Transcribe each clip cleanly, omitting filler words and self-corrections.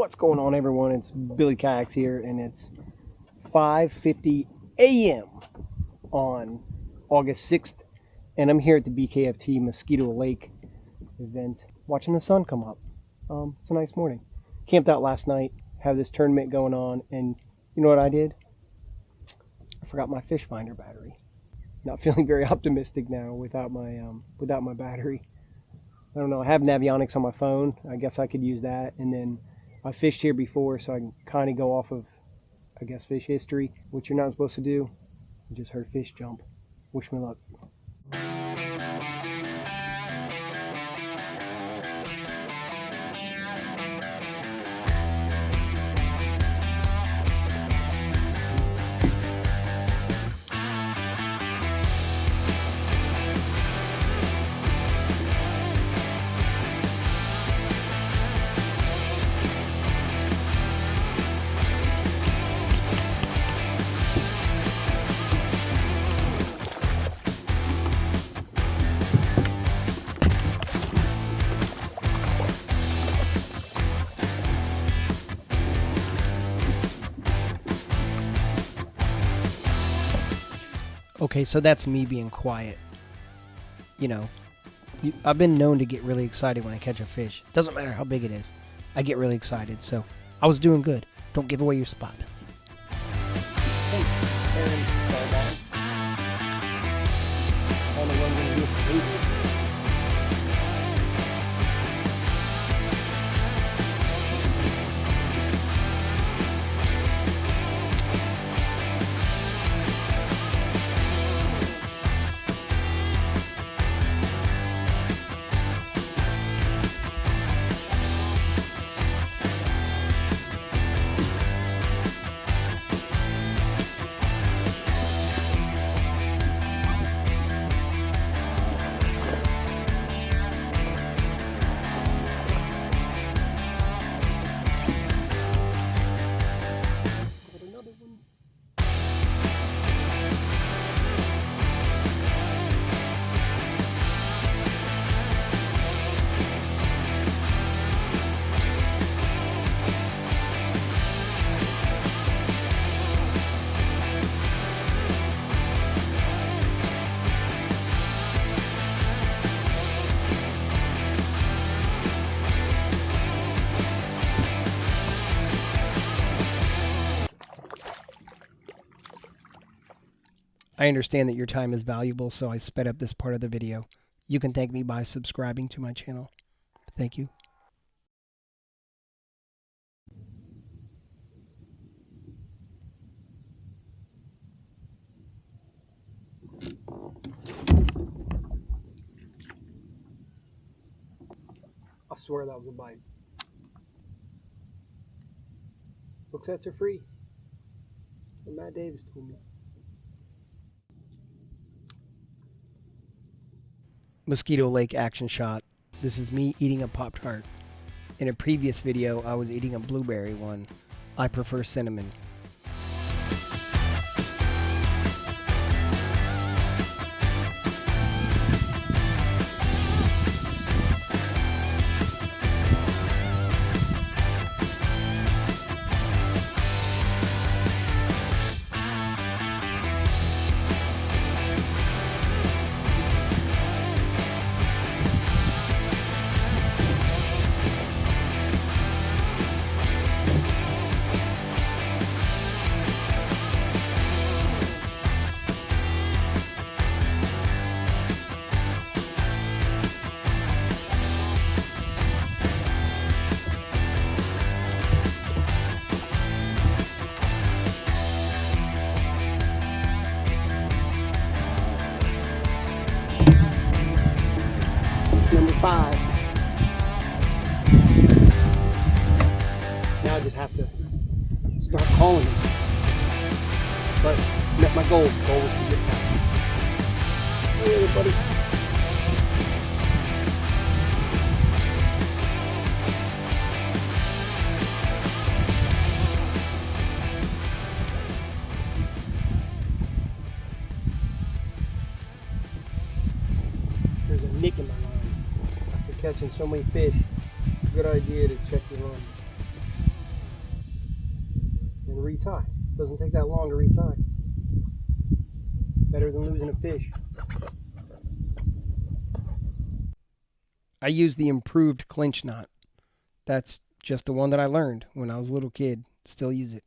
What's going on, everyone? It's Billy Kayaks here, and it's 5:50 a.m. on August 6th, and I'm here at the BKFT Mosquito Lake event watching the sun come up. It's a nice morning. Camped out last night, have this tournament going on, and you know what I did? I forgot my fish finder battery. Not feeling very optimistic now without my battery. I don't know, I have Navionics on my phone. I guess I could use that, and then I fished here before, so I can kind of go off of, I guess, fish history, which you're not supposed to do. I just heard fish jump. Wish me luck. Okay, so that's me being quiet. You know, I've been known to get really excited when I catch a fish. Doesn't matter how big it is. I get really excited, so I was doing good. Don't give away your spot, Billy. Thanks, Aaron. I don't know what I'm going to do for later. I understand that your time is valuable, so I sped up this part of the video. You can thank me by subscribing to my channel. Thank you. I swear that was a bite. Hook sets are free. What Matt Davis told me. Mosquito Lake action shot. This is me eating a Pop-Tart. In a previous video, I was eating a blueberry one. I prefer cinnamon. Number 5. Now I just have to start calling him. But met my goal. The goal was to get back. Hey everybody. There's a nick in my line. After catching so many fish, good idea to check your line. and retie. Doesn't take that long to retie. Better than losing a fish. I use the improved clinch knot. That's just the one that I learned when I was a little kid. Still use it.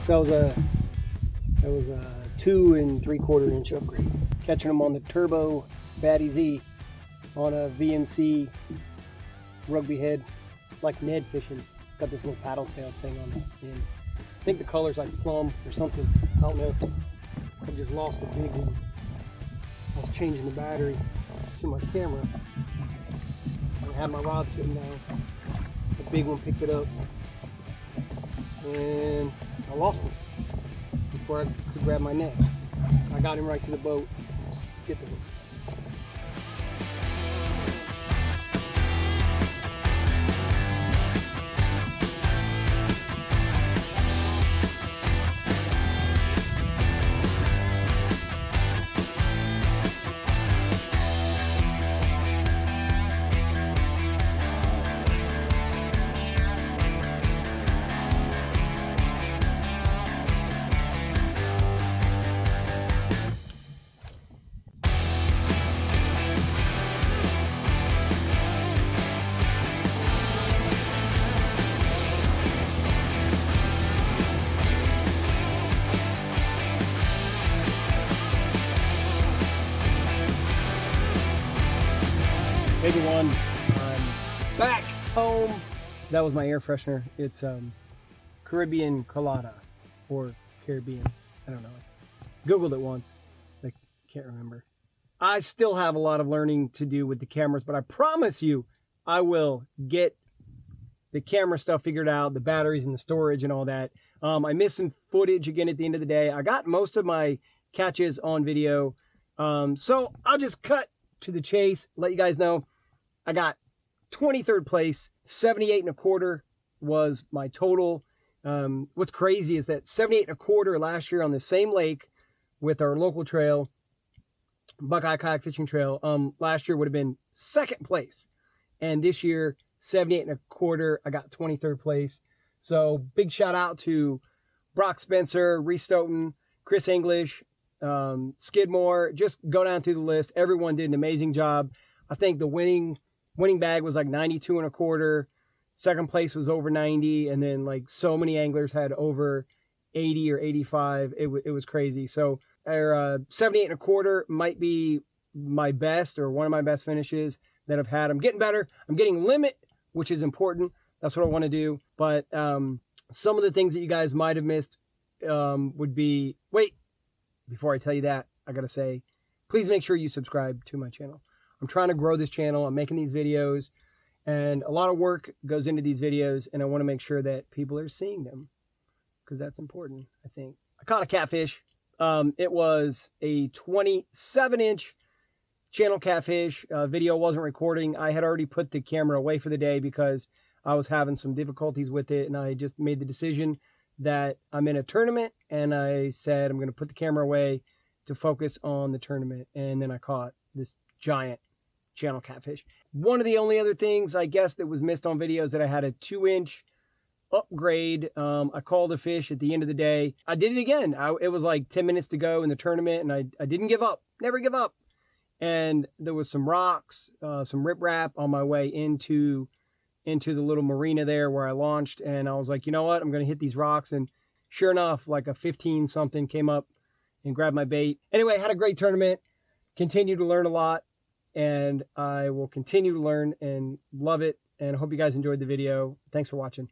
So that was a 2 3/4 inch upgrade. Catching them on the Turbo Batty Z on a VMC rugby head, like Ned fishing. Got this little paddle tail thing on the end. I think the color's like plum or something. I don't know. I just lost the big one. I was changing the battery to my camera. I had my rod sitting down. The big one picked it up. And I lost him before I could grab my net. I got him right to the boat. Get the hook. Hey everyone, I'm back home. That was my air freshener. It's Caribbean Colada or Caribbean. I don't know. Googled it once. I can't remember. I still have a lot of learning to do with the cameras, but I promise you I will get the camera stuff figured out, the batteries and the storage and all that. I missed some footage again at the end of the day. I got most of my catches on video. So I'll just cut to the chase, let you guys know I got 23rd place. 78 1/4 was my total. What's crazy is that 78 1/4 last year on the same lake with our local trail, Buckeye Kayak Fishing Trail, last year would have been 2nd place. And this year, 78 1/4, I got 23rd place. So big shout out to Brock Spencer, Reese Stoughton, Chris English, Skidmore. Just go down through the list. Everyone did an amazing job. I think the winning bag was like 92 1/4. 2nd place was over 90, and then like so many anglers had over 80 or 85. It was crazy. So our 78 1/4 might be my best or one of my best finishes that I've had. I'm getting better. I'm getting limit, which is important. That's what I want to do. But some of the things that you guys might have missed would be, wait, before I tell you that, I gotta say, please make sure you subscribe to my channel. I'm trying to grow this channel. I'm making these videos, and a lot of work goes into these videos, and I want to make sure that people are seeing them, because that's important, I think. I caught a catfish. It was a 27-inch channel catfish. Video wasn't recording. I had already put the camera away for the day because I was having some difficulties with it, and I just made the decision that I'm in a tournament, and I said I'm going to put the camera away to focus on the tournament, and then I caught this giant channel catfish. One of the only other things I guess that was missed on videos that I had a 2-inch upgrade. I called a fish at the end of the day. I did it again. It was like 10 minutes to go in the tournament, and I didn't give up. Never give up. And there was some rocks, some riprap on my way into the little marina there where I launched, and I was like, you know what, I'm going to hit these rocks. And sure enough, like a 15 something came up and grabbed my bait. Anyway, had a great tournament, continued to learn a lot, and I will continue to learn and love it. And I hope you guys enjoyed the video. Thanks for watching.